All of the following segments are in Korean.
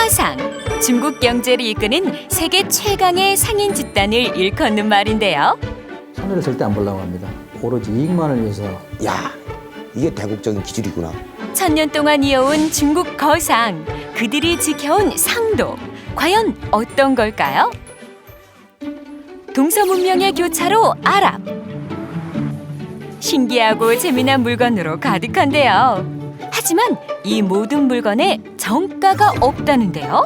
화상, 중국 경제를 이끄는 세계 최강의 상인 집단을 일컫는 말인데요. 손해를 절대 안 보려고 합니다. 오로지 이익만을 위해서. 야, 이게 대국적인 기술이구나. 1000년 동안 이어온 중국 거상, 그들이 지켜온 상도, 과연 어떤 걸까요? 동서문명의 교차로 아랍. 신기하고 재미난 물건으로 가득한데요. 하지만 이 모든 물건에 정가가 없다는데요.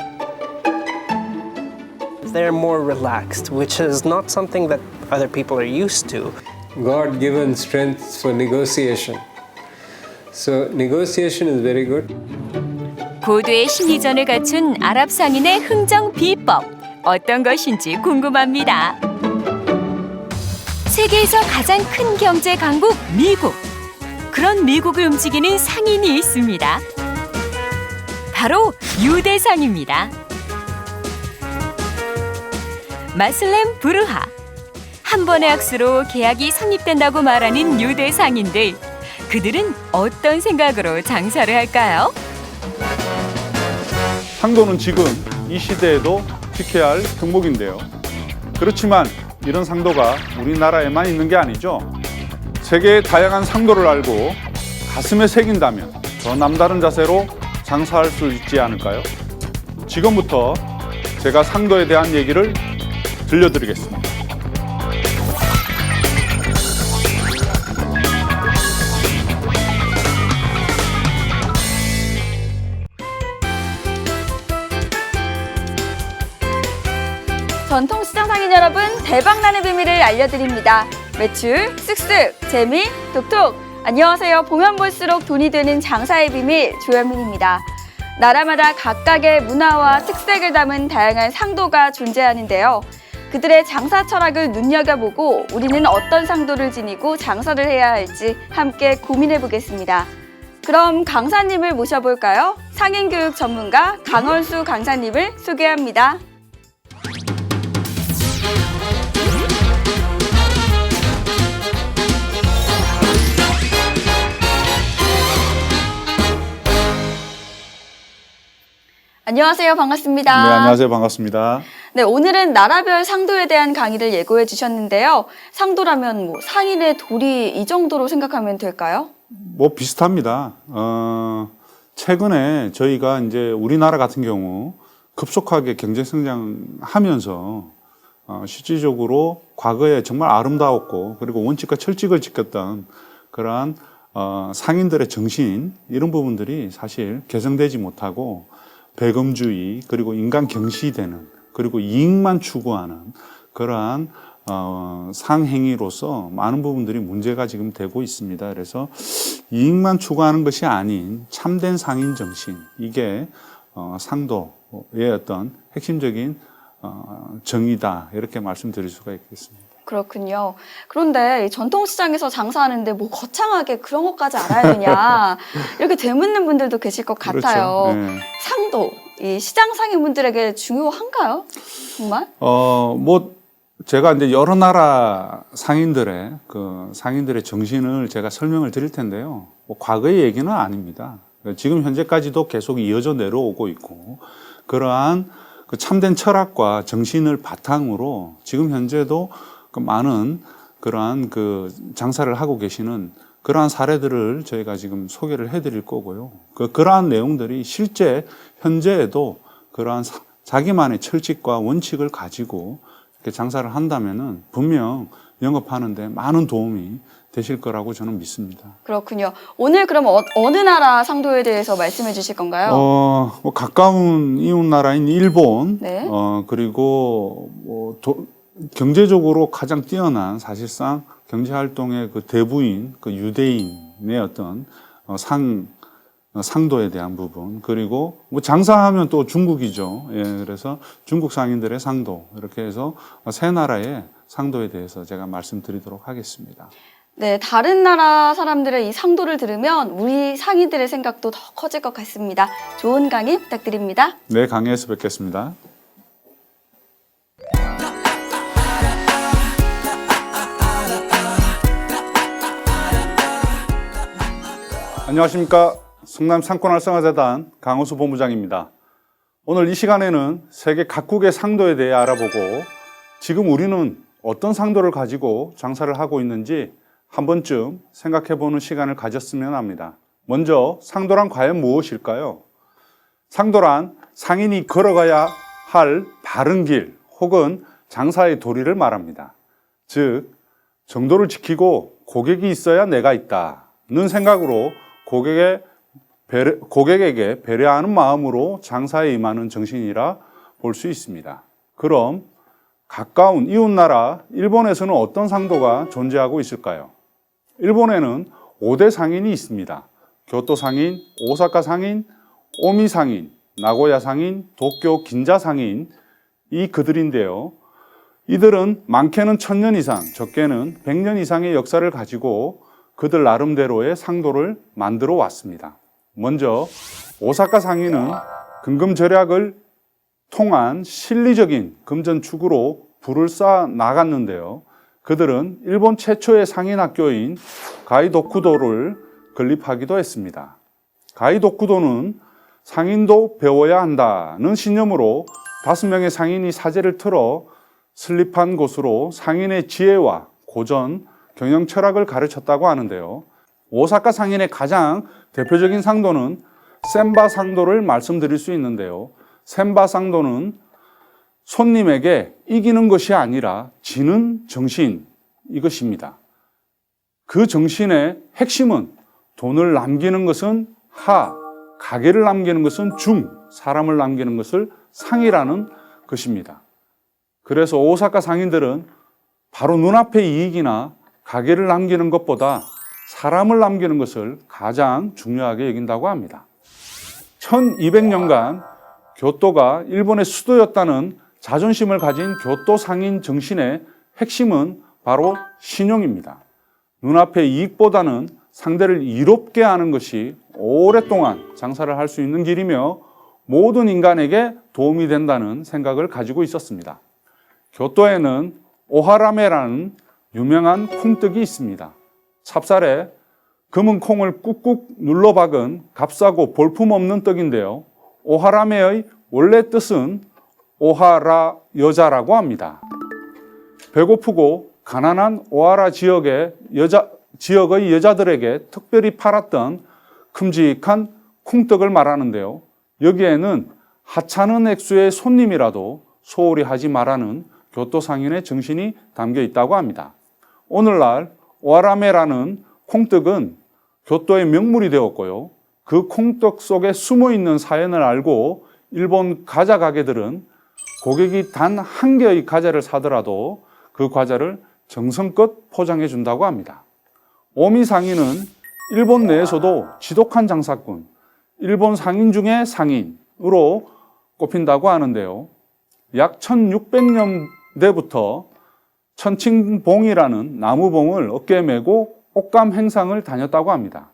They're more relaxed, which is not something that other people are used to. God-given strength for negotiation. So negotiation is very good. 고도의 심리전을 갖춘 아랍 상인의 흥정 비법, 어떤 것인지 궁금합니다. 세계에서 가장 큰 경제 강국 미국. 그런 미국을 움직이는 상인이 있습니다. 바로 유대상입니다. 마슬렘 부르하. 한 번의 악수로 계약이 성립된다고 말하는 유대상인들. 그들은 어떤 생각으로 장사를 할까요? 상도는 지금 이 시대에도 지켜야 할 덕목인데요. 그렇지만 이런 상도가 우리나라에만 있는 게 아니죠. 세계의 다양한 상도를 알고 가슴에 새긴다면 더 남다른 자세로 장사할 수 있지 않을까요? 지금부터 제가 상도에 대한 얘기를 들려드리겠습니다. 전통시장 상인 여러분, 대박나는 비밀을 알려드립니다. 매출 쓱쓱, 재미 톡톡. 안녕하세요. 보면 볼수록 돈이 되는 장사의 비밀 조현민입니다. 나라마다 각각의 문화와 특색을 담은 다양한 상도가 존재하는데요. 그들의 장사 철학을 눈여겨보고 우리는 어떤 상도를 지니고 장사를 해야 할지 함께 고민해 보겠습니다. 그럼 강사님을 모셔볼까요? 상인교육 전문가 강원수 강사님을 소개합니다. 안녕하세요. 반갑습니다. 네, 안녕하세요. 반갑습니다. 네, 오늘은 나라별 상도에 대한 강의를 예고해 주셨는데요. 상도라면 상인의 도리 이 정도로 생각하면 될까요? 비슷합니다. 최근에 저희가 이제 우리나라 같은 경우 급속하게 경제 성장하면서 실질적으로 과거에 정말 아름다웠고 그리고 원칙과 철칙을 지켰던 그러한 상인들의 정신 이런 부분들이 사실 개선되지 못하고 배금주의 그리고 인간 경시되는 그리고 이익만 추구하는 그러한 상행위로서 많은 부분들이 문제가 지금 되고 있습니다. 그래서 이익만 추구하는 것이 아닌 참된 상인 정신 이게 상도의 어떤 핵심적인 정의다 이렇게 말씀드릴 수가 있겠습니다. 그렇군요. 그런데 전통시장에서 장사하는데 거창하게 그런 것까지 알아야 되냐 이렇게 되묻는 분들도 계실 것 같아요. 그렇죠. 네. 상도, 이 시장 상인분들에게 중요한가요? 정말? 제가 이제 여러 나라 상인들의 상인들의 정신을 제가 설명을 드릴 텐데요. 과거의 얘기는 아닙니다. 지금 현재까지도 계속 이어져 내려오고 있고 그러한 참된 철학과 정신을 바탕으로 지금 현재도 많은 그러한 장사를 하고 계시는 그러한 사례들을 저희가 지금 소개를 해드릴 거고요. 그러한 내용들이 실제 현재에도 그러한 자기만의 철칙과 원칙을 가지고 이렇게 장사를 한다면은 분명 영업하는데 많은 도움이 되실 거라고 저는 믿습니다. 그렇군요. 오늘 그럼 어느 나라 상도에 대해서 말씀해 주실 건가요? 가까운 이웃 나라인 일본, 네. 그리고 경제적으로 가장 뛰어난 사실상 경제활동의 대부인, 유대인의 어떤 상도에 대한 부분, 그리고 장사하면 또 중국이죠. 예, 그래서 중국 상인들의 상도, 이렇게 해서 세 나라의 상도에 대해서 제가 말씀드리도록 하겠습니다. 네, 다른 나라 사람들의 이 상도를 들으면 우리 상인들의 생각도 더 커질 것 같습니다. 좋은 강의 부탁드립니다. 네, 강의에서 뵙겠습니다. 안녕하십니까. 성남 상권활성화재단 강호수 본부장입니다. 오늘 이 시간에는 세계 각국의 상도에 대해 알아보고 지금 우리는 어떤 상도를 가지고 장사를 하고 있는지 한 번쯤 생각해 보는 시간을 가졌으면 합니다. 먼저 상도란 과연 무엇일까요? 상도란 상인이 걸어가야 할 바른 길 혹은 장사의 도리를 말합니다. 즉, 정도를 지키고 고객이 있어야 내가 있다는 생각으로 고객에게 배려하는 마음으로 장사에 임하는 정신이라 볼 수 있습니다. 그럼 가까운 이웃나라 일본에서는 어떤 상도가 존재하고 있을까요? 일본에는 5대 상인이 있습니다. 교토 상인, 오사카 상인, 오미 상인, 나고야 상인, 도쿄 긴자 상인, 이 그들인데요. 이들은 많게는 1000년 이상, 적게는 100년 이상의 역사를 가지고 그들 나름대로의 상도를 만들어 왔습니다. 먼저 오사카 상인은 금금 절약을 통한 실리적인 금전축으로 불을 쌓아 나갔는데요. 그들은 일본 최초의 상인 학교인 가이도쿠도를 건립하기도 했습니다. 가이도쿠도는 상인도 배워야 한다는 신념으로 5명의 상인이 사제를 틀어 설립한 곳으로 상인의 지혜와 고전, 경영 철학을 가르쳤다고 하는데요. 오사카 상인의 가장 대표적인 상도는 센바 상도를 말씀드릴 수 있는데요. 센바 상도는 손님에게 이기는 것이 아니라 지는 정신, 이것입니다. 그 정신의 핵심은 돈을 남기는 것은 하, 가게를 남기는 것은 중, 사람을 남기는 것을 상이라는 것입니다. 그래서 오사카 상인들은 바로 눈앞의 이익이나 가게를 남기는 것보다 사람을 남기는 것을 가장 중요하게 여긴다고 합니다. 1200년간 교토가 일본의 수도였다는 자존심을 가진 교토 상인 정신의 핵심은 바로 신용입니다. 눈앞의 이익보다는 상대를 이롭게 하는 것이 오랫동안 장사를 할 수 있는 길이며 모든 인간에게 도움이 된다는 생각을 가지고 있었습니다. 교토에는 오하라메라는 유명한 콩떡이 있습니다. 찹쌀에 검은 콩을 꾹꾹 눌러 박은 값싸고 볼품없는 떡인데요. 오하라메의 원래 뜻은 오하라 여자라고 합니다. 배고프고 가난한 오하라 지역의 여자들에게 특별히 팔았던 큼직한 콩떡을 말하는데요. 여기에는 하찮은 액수의 손님이라도 소홀히 하지 말라는 교토 상인의 정신이 담겨 있다고 합니다. 오늘날 오하라메라는 콩떡은 교토의 명물이 되었고요. 그 콩떡 속에 숨어 있는 사연을 알고 일본 과자 가게들은 고객이 단 한 개의 과자를 사더라도 그 과자를 정성껏 포장해 준다고 합니다. 오미 상인은 일본 내에서도 지독한 장사꾼, 일본 상인 중에 상인으로 꼽힌다고 하는데요. 약 1600년대부터 천칭봉이라는 나무봉을 어깨에 메고 옷감 행상을 다녔다고 합니다.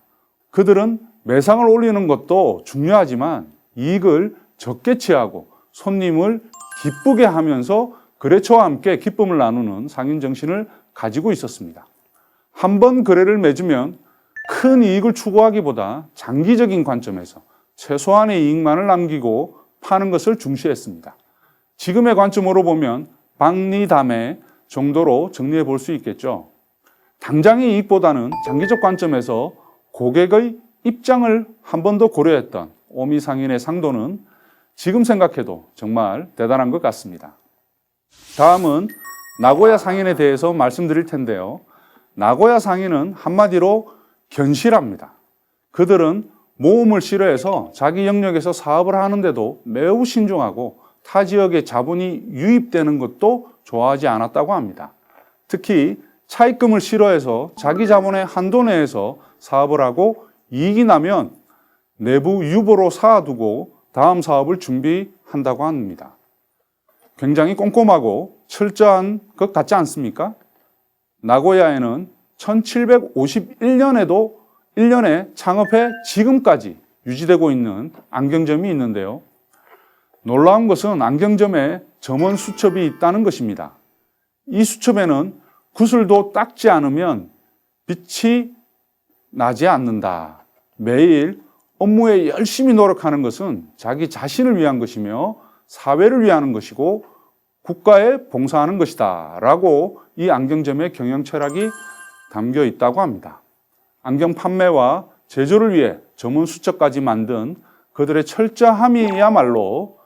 그들은 매상을 올리는 것도 중요하지만 이익을 적게 취하고 손님을 기쁘게 하면서 거래처와 함께 기쁨을 나누는 상인 정신을 가지고 있었습니다. 한 번 거래를 맺으면 큰 이익을 추구하기보다 장기적인 관점에서 최소한의 이익만을 남기고 파는 것을 중시했습니다. 지금의 관점으로 보면 박리담회 정도로 정리해 볼 수 있겠죠. 당장의 이익보다는 장기적 관점에서 고객의 입장을 한 번 더 고려했던 오미 상인의 상도는 지금 생각해도 정말 대단한 것 같습니다. 다음은 나고야 상인에 대해서 말씀드릴 텐데요. 나고야 상인은 한마디로 견실합니다. 그들은 모험을 싫어해서 자기 영역에서 사업을 하는데도 매우 신중하고 타 지역의 자본이 유입되는 것도 좋아하지 않았다고 합니다. 특히 차입금을 싫어해서 자기 자본의 한도 내에서 사업을 하고 이익이 나면 내부 유보로 쌓아두고 다음 사업을 준비한다고 합니다. 굉장히 꼼꼼하고 철저한 것 같지 않습니까? 나고야에는 1751년에도 1년에 창업해 지금까지 유지되고 있는 안경점이 있는데요. 놀라운 것은 안경점에 점원 수첩이 있다는 것입니다. 이 수첩에는 구슬도 닦지 않으면 빛이 나지 않는다. 매일 업무에 열심히 노력하는 것은 자기 자신을 위한 것이며 사회를 위하는 것이고 국가에 봉사하는 것이다 라고 이 안경점의 경영 철학이 담겨 있다고 합니다. 안경 판매와 제조를 위해 전문 수첩까지 만든 그들의 철저함이야말로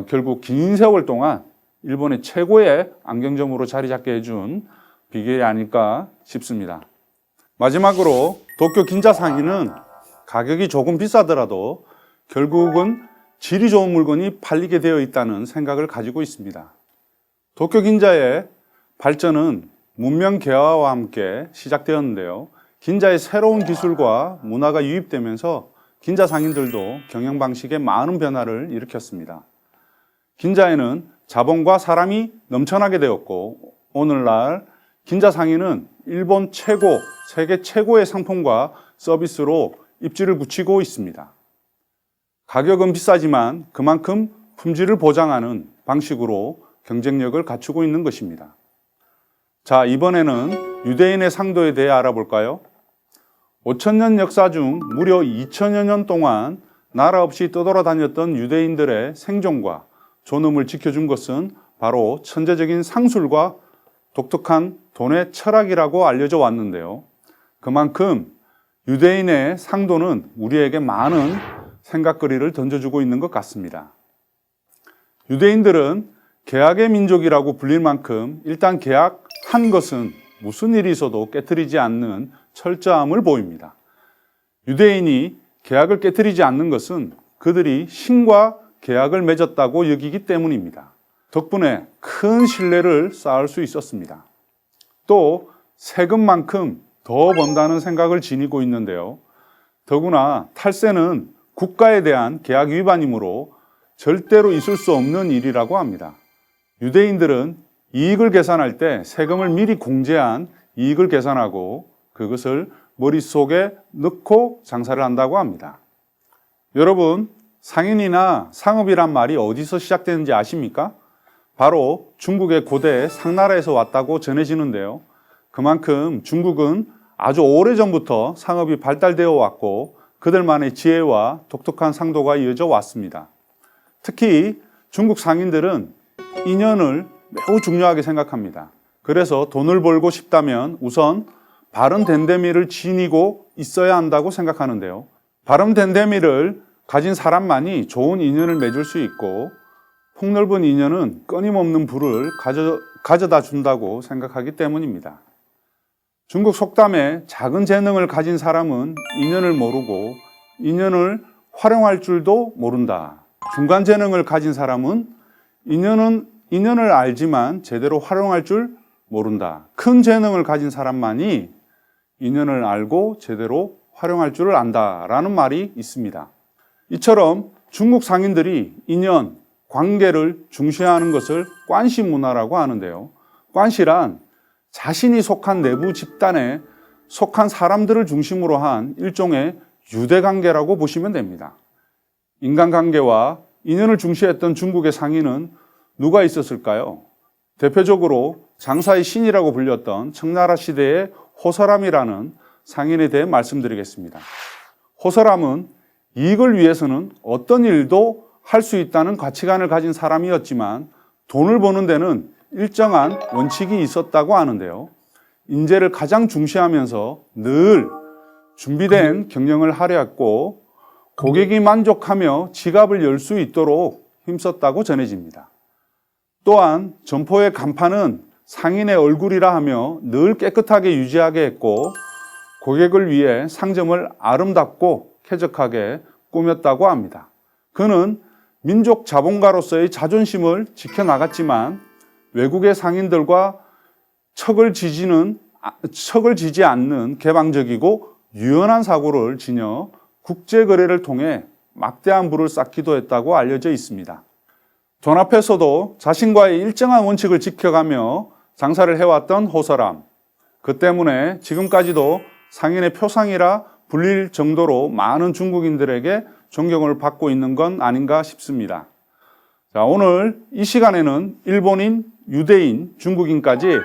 결국 긴 세월 동안 일본의 최고의 안경점으로 자리 잡게 해준 비결이 아닐까 싶습니다. 마지막으로 도쿄 긴자상인은 가격이 조금 비싸더라도 결국은 질이 좋은 물건이 팔리게 되어 있다는 생각을 가지고 있습니다. 도쿄 긴자의 발전은 문명 개화와 함께 시작되었는데요. 긴자의 새로운 기술과 문화가 유입되면서 긴자 상인들도 경영 방식에 많은 변화를 일으켰습니다. 긴자에는 자본과 사람이 넘쳐나게 되었고 오늘날 긴자 상인은 일본 최고, 세계 최고의 상품과 서비스로 입지를 굳히고 있습니다. 가격은 비싸지만 그만큼 품질을 보장하는 방식으로 경쟁력을 갖추고 있는 것입니다. 자, 이번에는 유대인의 상도에 대해 알아볼까요? 5,000년 역사 중 무려 2,000여 년 동안 나라 없이 떠돌아다녔던 유대인들의 생존과 존엄을 지켜준 것은 바로 천재적인 상술과 독특한 돈의 철학이라고 알려져 왔는데요. 그만큼 유대인의 상도는 우리에게 많은 생각거리를 던져주고 있는 것 같습니다. 유대인들은 계약의 민족이라고 불릴 만큼 일단 계약한 것은 무슨 일이 있어도 깨트리지 않는 철저함을 보입니다. 유대인이 계약을 깨트리지 않는 것은 그들이 신과 계약을 맺었다고 여기기 때문입니다. 덕분에 큰 신뢰를 쌓을 수 있었습니다. 또 세금만큼 더 번다는 생각을 지니고 있는데요. 더구나 탈세는 국가에 대한 계약 위반이므로 절대로 있을 수 없는 일이라고 합니다. 유대인들은 이익을 계산할 때 세금을 미리 공제한 이익을 계산하고 그것을 머릿속에 넣고 장사를 한다고 합니다. 여러분, 상인이나 상업이란 말이 어디서 시작되는지 아십니까? 바로 중국의 고대 상나라에서 왔다고 전해지는데요. 그만큼 중국은 아주 오래전부터 상업이 발달되어 왔고 그들만의 지혜와 독특한 상도가 이어져 왔습니다. 특히 중국 상인들은 인연을 매우 중요하게 생각합니다. 그래서 돈을 벌고 싶다면 우선 바른 덴데미를 지니고 있어야 한다고 생각하는데요. 바른 덴데미를 가진 사람만이 좋은 인연을 맺을 수 있고 폭넓은 인연은 끊임없는 부를 가져다 준다고 생각하기 때문입니다. 중국 속담에 작은 재능을 가진 사람은 인연을 모르고 인연을 활용할 줄도 모른다. 중간 재능을 가진 사람은 인연을 알지만 제대로 활용할 줄 모른다. 큰 재능을 가진 사람만이 인연을 알고 제대로 활용할 줄을 안다라는 말이 있습니다. 이처럼 중국 상인들이 인연, 관계를 중시하는 것을 관시 문화라고 하는데요. 관시란 자신이 속한 내부 집단에 속한 사람들을 중심으로 한 일종의 유대관계라고 보시면 됩니다. 인간관계와 인연을 중시했던 중국의 상인은 누가 있었을까요? 대표적으로 장사의 신이라고 불렸던 청나라 시대의 호서람이라는 상인에 대해 말씀드리겠습니다. 호서람은 이익을 위해서는 어떤 일도 할 수 있다는 가치관을 가진 사람이었지만 돈을 버는 데는 일정한 원칙이 있었다고 하는데요. 인재를 가장 중시하면서 늘 준비된 경영을 하려 했고 고객이 만족하며 지갑을 열 수 있도록 힘썼다고 전해집니다. 또한 점포의 간판은 상인의 얼굴이라 하며 늘 깨끗하게 유지하게 했고 고객을 위해 상점을 아름답고 쾌적하게 꾸몄다고 합니다. 그는 민족 자본가로서의 자존심을 지켜나갔지만 외국의 상인들과 척을 지지 않는 개방적이고 유연한 사고를 지녀 국제거래를 통해 막대한 부를 쌓기도 했다고 알려져 있습니다. 돈 앞에서도 자신과의 일정한 원칙을 지켜가며 장사를 해왔던 호서람. 그 때문에 지금까지도 상인의 표상이라 불릴 정도로 많은 중국인들에게 존경을 받고 있는 건 아닌가 싶습니다. 자, 오늘 이 시간에는 일본인, 유대인, 중국인까지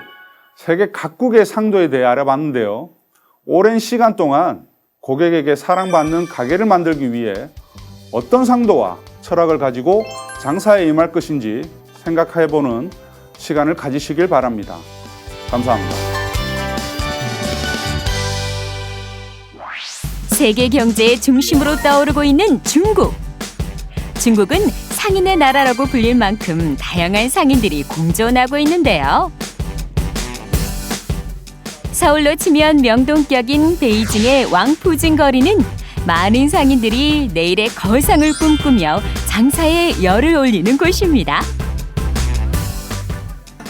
세계 각국의 상도에 대해 알아봤는데요. 오랜 시간 동안 고객에게 사랑받는 가게를 만들기 위해 어떤 상도와 철학을 가지고 장사에 임할 것인지 생각해보는 시간을 가지시길 바랍니다. 감사합니다. 세계 경제의 중심으로 떠오르고 있는 중국. 중국은 상인의 나라라고 불릴 만큼 다양한 상인들이 공존하고 있는데요. 서울로 치면 명동격인 베이징의 왕푸진 거리는 많은 상인들이 내일의 거상을 꿈꾸며 장사에 열을 올리는 곳입니다.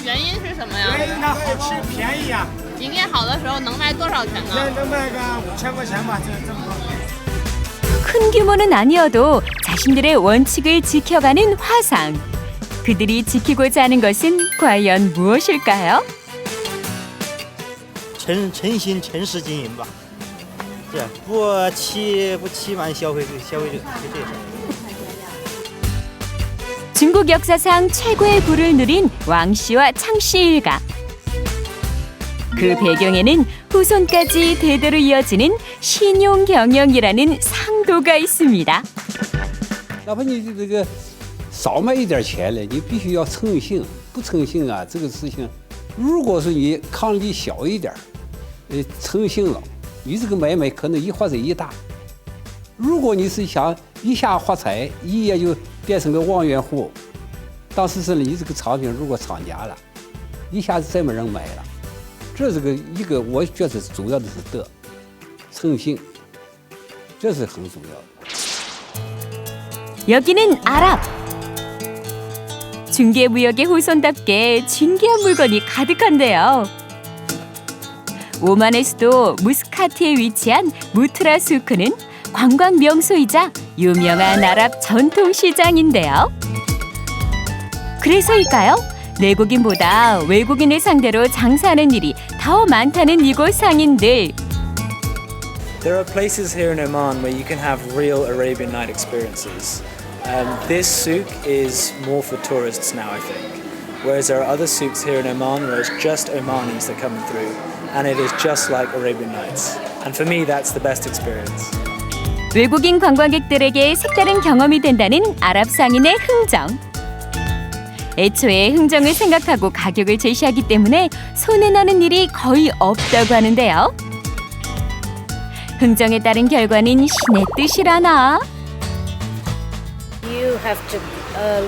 原因是什么呀？因为那好吃便宜呀、营业好的时候能卖多少钱呢？能卖个5000块钱吧，这么多。 큰 규모는 아니어도 자신들의 원칙을 지켜가는 화상. 그들이 지키고자 하는 것은 과연 무엇일까요? 诚心诚实经营吧，对，不欺瞒消费者，是这样。 중국 역사상 최고의 부를 누린 왕씨와 창씨 일가. 그 배경에는 후손까지 대대로 이어지는 신용 경영이라는 상도가 있습니다. 哪怕你这个少卖一点钱了，你必须要诚信，不诚信啊，这个事情，如果是你抗力小一点，诚信了，你这个买卖可能一发展一大。如果你是想一下发财，一夜就变成个万元户，当时是你这个产品如果涨价了，一下子再没人买了。这是一个，我觉得主要的是德，诚信，这是很重要的。 여기는 아랍. 중개무역의 후손답게 진귀한 물건이 가득한데요. 오만의 수도 무스카트에 위치한 무트라 수크는 관광 명소이자 유명한 아랍 전통시장인데요. 그래서일까요? 내국인보다 외국인을 상대로 장사하는 일이 더 많다는 이곳 상인들. There are places here in Oman where you can have real Arabian Night experiences. This souk is more for tourists now, I think. Whereas there are other souks here in Oman where it's just Omanis that are coming through, and it is just like Arabian Nights. And for me, that's the best experience. 외국인 관광객들에게 색다른 경험이 된다는 아랍 상인의 흥정. 애초에 흥정을 생각하고 가격을 제시하기 때문에 손해나는 일이 거의 없다고 하는데요. 흥정에 따른 결과는 신의 뜻이라나. You have to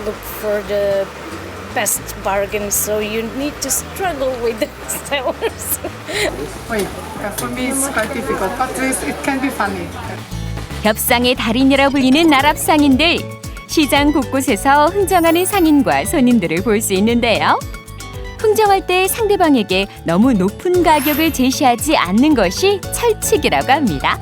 look for the best bargains, so you need to struggle with the sellers. Wait, for me it's quite difficult, but it can be funny. 협상의 달인이라 불리는 아랍 상인들. 시장 곳곳에서 흥정하는 상인과 손님들을 볼 수 있는데요. 흥정할 때 상대방에게 너무 높은 가격을 제시하지 않는 것이 철칙이라고 합니다.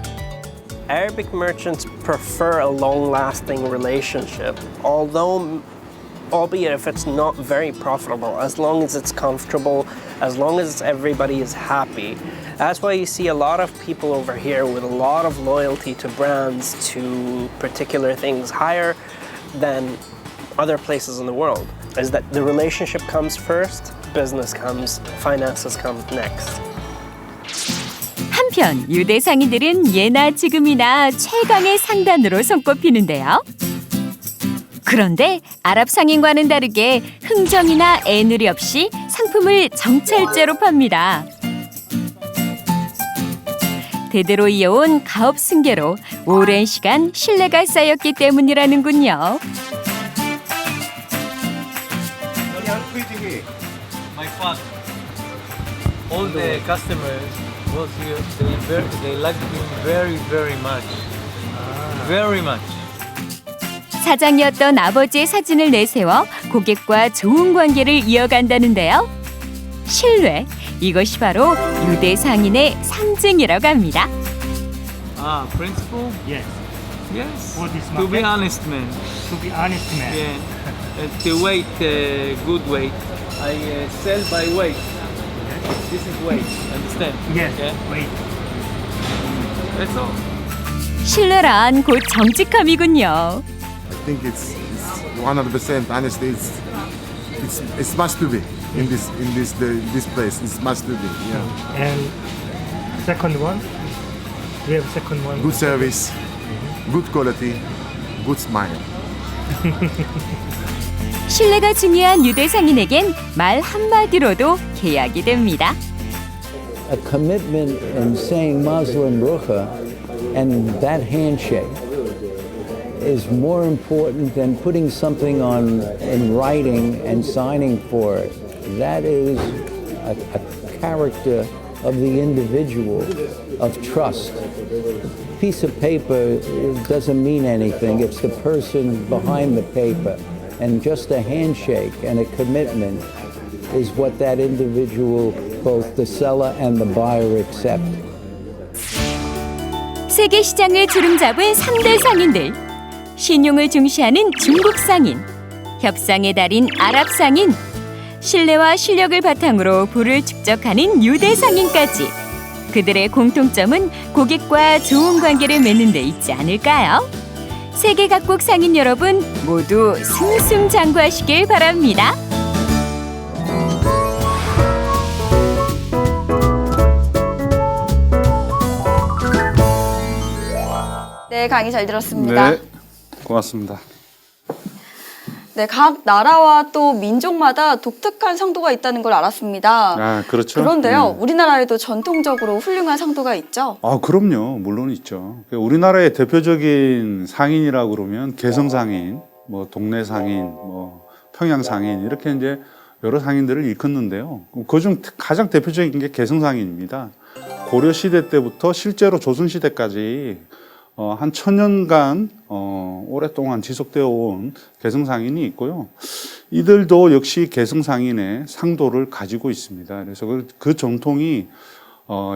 Arabic merchants prefer a long-lasting relationship, albeit if it's not very profitable, as long as it's comfortable, as long as everybody is happy. That's why you see a lot of people over here with a lot of loyalty to brands, to particular things, higher than other places in the world, is that the relationship comes first, business comes, finances come next. 한편 유대 상인들은 예나 지금이나 최강의 상단으로 손꼽히는데요. 그런데 아랍 상인과는 다르게 흥정이나 애누리 없이 상품을 정찰제로 팝니다. 대대로 이어온 가업 승계로 오랜 시간 신뢰가 쌓였기 때문이라는군요. My father, all the customers was here. They liked him very, very much. Very much. 사장이었던 아버지의 사진을 내세워 고객과 좋은 관계를 이어간다는데요. 신뢰, 이것이 바로 유대 상인의 상징이라고 합니다. Principle? Yes. Yes. For this To be market? honest, man. To be honest, man. Yeah. The weight, good weight. I sell by weight. This is weight. Understand? Yes. Yeah. Wait. That's all. 신뢰란 곧 정직함이군요. I think it's 100% honesty. It's must to be in this place. It's must to be. Yeah. And second one, We have second one. Good service, good quality, good smile. 신뢰가 중요한 유대 상인에겐 말 한마디로도 계약이 됩니다. A commitment in saying Muslim Rucha and that handshake is more important than putting something on in writing and signing for it. That is a character of the individual, of trust. A piece of paper doesn't mean anything. It's the person behind the paper. And just a handshake and a commitment is what that individual, both the seller and the buyer, accept. 세계 시장을 주름잡은 3대 상인들. 신용을 중시하는 중국 상인, 협상의 달인 아랍 상인, 신뢰와 실력을 바탕으로 부를 축적하는 유대 상인까지. 그들의 공통점은 고객과 좋은 관계를 맺는 데 있지 않을까요? 세계 각국 상인 여러분 모두 승승장구하시길 바랍니다. 네, 강의 잘 들었습니다. 네, 고맙습니다. 네, 각 나라와 또 민족마다 독특한 상도가 있다는 걸 알았습니다. 아, 그렇죠. 그런데요, 우리나라에도 전통적으로 훌륭한 상도가 있죠? 아, 그럼요. 물론 있죠. 우리나라의 대표적인 상인이라고 그러면 개성상인, 뭐 동네 상인, 뭐 평양 상인 이렇게 이제 여러 상인들을 일컫는데요. 그중 가장 대표적인 게 개성상인입니다. 고려 시대 때부터 실제로 조선 시대까지 한 1000년간 오랫동안 지속되어 온 개성상인이 있고요. 이들도 역시 개성상인의 상도를 가지고 있습니다. 그래서 그 전통이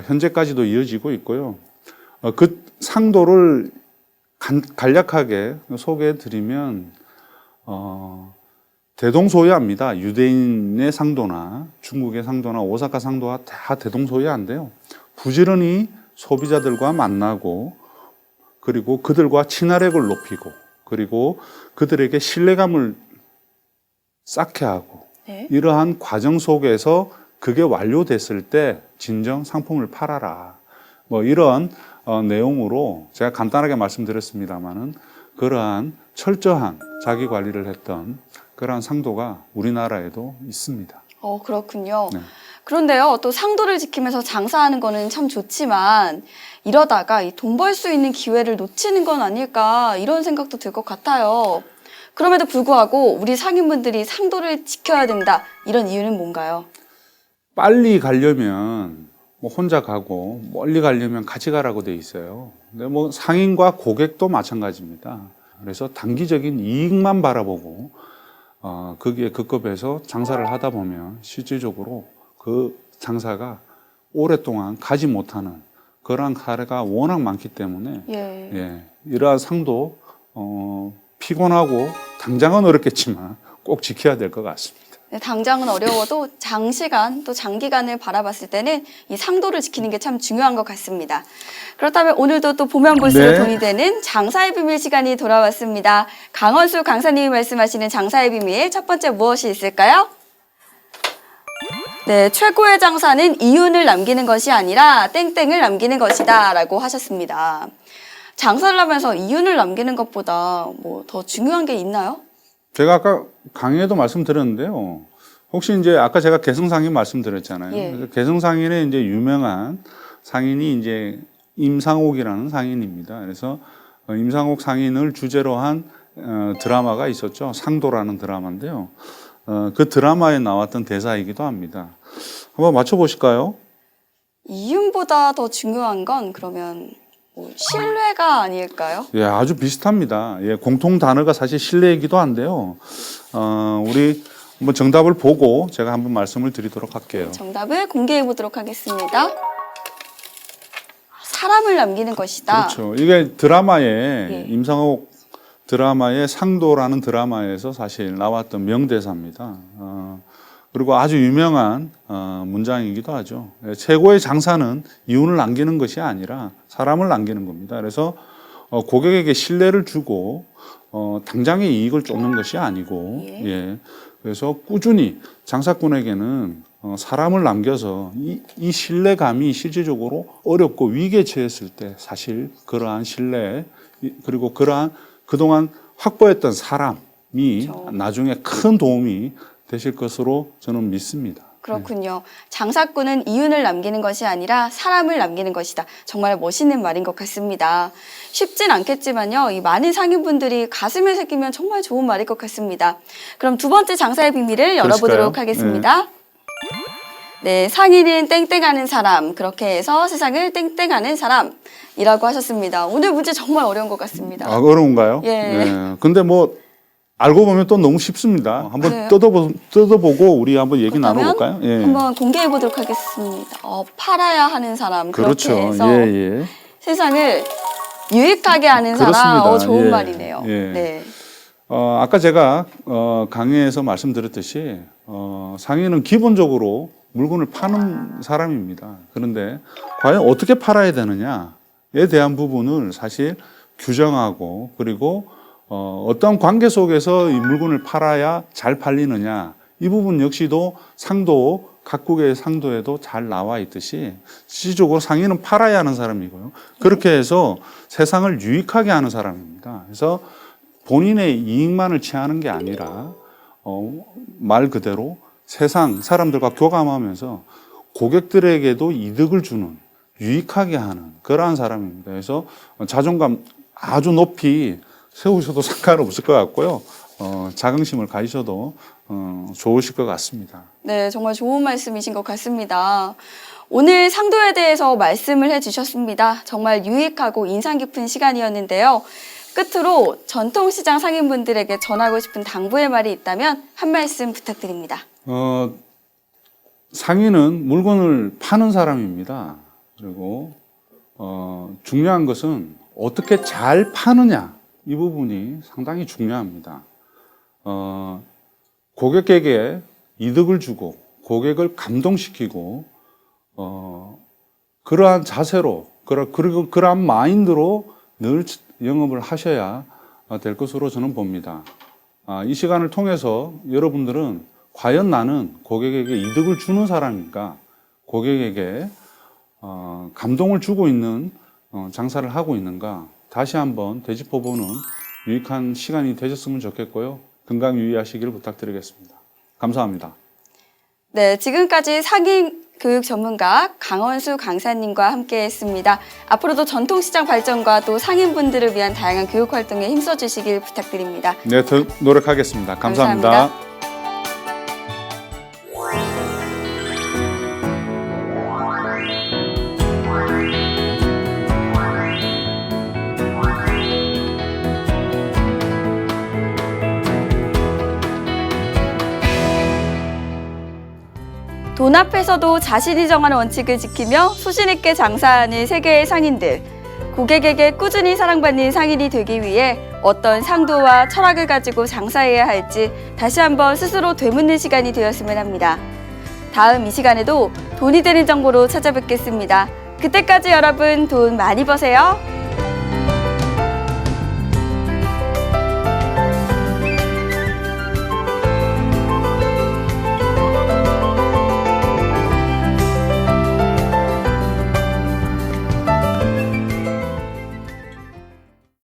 현재까지도 이어지고 있고요. 그 상도를 간략하게 소개해 드리면 대동소이합니다. 유대인의 상도나 중국의 상도나 오사카 상도와 다 대동소이한데요. 부지런히 소비자들과 만나고 그리고 그들과 친화력을 높이고 그리고 그들에게 신뢰감을 쌓게 하고 네. 이러한 과정 속에서 그게 완료됐을 때 진정 상품을 팔아라. 뭐 이런 내용으로 제가 간단하게 말씀드렸습니다마는 그러한 철저한 자기 관리를 했던 그러한 상도가 우리나라에도 있습니다. 그렇군요. 네. 그런데요, 또 상도를 지키면서 장사하는 거는 참 좋지만 이러다가 돈 벌 수 있는 기회를 놓치는 건 아닐까 이런 생각도 들 것 같아요. 그럼에도 불구하고 우리 상인분들이 상도를 지켜야 된다 이런 이유는 뭔가요? 빨리 가려면 뭐 혼자 가고 멀리 가려면 같이 가라고 돼 있어요. 근데 뭐 상인과 고객도 마찬가지입니다. 그래서 단기적인 이익만 바라보고 거기에 급급해서 장사를 하다 보면 실질적으로 그 장사가 오랫동안 가지 못하는 그러한 사례가 워낙 많기 때문에 이러한 상도 피곤하고 당장은 어렵겠지만 꼭 지켜야 될 것 같습니다. 네, 당장은 어려워도 장시간 또 장기간을 바라봤을 때는 이 상도를 지키는 게 참 중요한 것 같습니다. 그렇다면 오늘도 또 보면 볼수록 돈이 되는 장사의 비밀 시간이 돌아왔습니다. 강원수 강사님이 말씀하시는 장사의 비밀 첫 번째 무엇이 있을까요? 네, 최고의 장사는 이윤을 남기는 것이 아니라 땡땡을 남기는 것이다 라고 하셨습니다. 장사를 하면서 이윤을 남기는 것보다 뭐 더 중요한 게 있나요? 제가 아까 강의에도 말씀드렸는데요. 혹시 이제 아까 제가 개성상인 말씀드렸잖아요. 예. 그래서 개성상인의 이제 유명한 상인이 이제 임상옥이라는 상인입니다. 그래서 임상옥 상인을 주제로 한 드라마가 있었죠. 상도라는 드라마인데요. 그 드라마에 나왔던 대사이기도 합니다. 한번 맞춰보실까요? 이윤보다 더 중요한 건 그러면 뭐 신뢰가 아닐까요? 예, 아주 비슷합니다. 예, 공통 단어가 사실 신뢰이기도 한데요. 우리 한번 정답을 보고 제가 한번 말씀을 드리도록 할게요. 정답을 공개해 보도록 하겠습니다. 사람을 남기는 것이다. 그렇죠. 이게 드라마에 임상옥 드라마의 상도라는 드라마에서 사실 나왔던 명대사입니다. 그리고 아주 유명한 문장이기도 하죠. 최고의 장사는 이윤을 남기는 것이 아니라 사람을 남기는 겁니다. 그래서 고객에게 신뢰를 주고 당장의 이익을 쫓는 것이 아니고 그래서 꾸준히 장사꾼에게는 사람을 남겨서 이 신뢰감이 실질적으로 어렵고 위기에 처했을 때 사실 그러한 신뢰 그리고 그러한 그동안 확보했던 사람이 그렇죠. 나중에 큰 도움이 되실 것으로 저는 믿습니다. 그렇군요. 장사꾼은 이윤을 남기는 것이 아니라 사람을 남기는 것이다. 정말 멋있는 말인 것 같습니다. 쉽진 않겠지만요. 이 많은 상인분들이 가슴에 새기면 정말 좋은 말일 것 같습니다. 그럼 두 번째 장사의 비밀을 열어보도록 그러실까요? 하겠습니다. 네, 상인은 땡땡하는 사람, 그렇게 해서 세상을 땡땡하는 사람이라고 하셨습니다. 오늘 문제 정말 어려운 것 같습니다. 아, 어려운가요? 예. 네. 근데 뭐 알고 보면 또 너무 쉽습니다. 한번 그래요? 뜯어보고 우리 한번 얘기 그렇다면 나눠볼까요? 예. 한번 공개해 보도록 하겠습니다. 팔아야 하는 사람, 그렇게 그렇죠. 해서 예. 세상을 유익하게 하는 사람, 그렇습니다. 좋은 예. 말이네요. 예. 네. 아까 제가 강의에서 말씀드렸듯이 상인은 기본적으로 물건을 파는 사람입니다. 그런데 과연 어떻게 팔아야 되느냐에 대한 부분을 사실 규정하고 그리고 어떤 관계 속에서 이 물건을 팔아야 잘 팔리느냐 이 부분 역시도 상도 각국의 상도에도 잘 나와 있듯이 실질적으로 상인은 팔아야 하는 사람이고요. 그렇게 해서 세상을 유익하게 하는 사람입니다. 그래서 본인의 이익만을 취하는 게 아니라 말 그대로 세상 사람들과 교감하면서 고객들에게도 이득을 주는 유익하게 하는 그러한 사람입니다. 그래서 자존감 아주 높이 세우셔도 상관없을 것 같고요. 자긍심을 가지셔도 좋으실 것 같습니다. 네, 정말 좋은 말씀이신 것 같습니다. 오늘 상도에 대해서 말씀을 해주셨습니다. 정말 유익하고 인상 깊은 시간이었는데요. 끝으로 전통시장 상인분들에게 전하고 싶은 당부의 말이 있다면 한 말씀 부탁드립니다. 상인은 물건을 파는 사람입니다. 그리고 중요한 것은 어떻게 잘 파느냐 이 부분이 상당히 중요합니다. 고객에게 이득을 주고 고객을 감동시키고 그러한 자세로 그리고 그러한 마인드로 늘 영업을 하셔야 될 것으로 저는 봅니다. 이 시간을 통해서 여러분들은 과연 나는 고객에게 이득을 주는 사람인가, 고객에게 감동을 주고 있는 장사를 하고 있는가 다시 한번 되짚어보는 유익한 시간이 되셨으면 좋겠고요. 건강 유의하시기를 부탁드리겠습니다. 감사합니다. 네, 지금까지 상인 교육 전문가 강원수 강사님과 함께했습니다. 앞으로도 전통시장 발전과 또 상인분들을 위한 다양한 교육 활동에 힘써주시길 부탁드립니다. 네, 더 노력하겠습니다. 감사합니다. 돈 앞에서도 자신이 정한 원칙을 지키며 소신 있게 장사하는 세계의 상인들. 고객에게 꾸준히 사랑받는 상인이 되기 위해 어떤 상도와 철학을 가지고 장사해야 할지 다시 한번 스스로 되묻는 시간이 되었으면 합니다. 다음 이 시간에도 돈이 되는 정보로 찾아뵙겠습니다. 그때까지 여러분 돈 많이 버세요.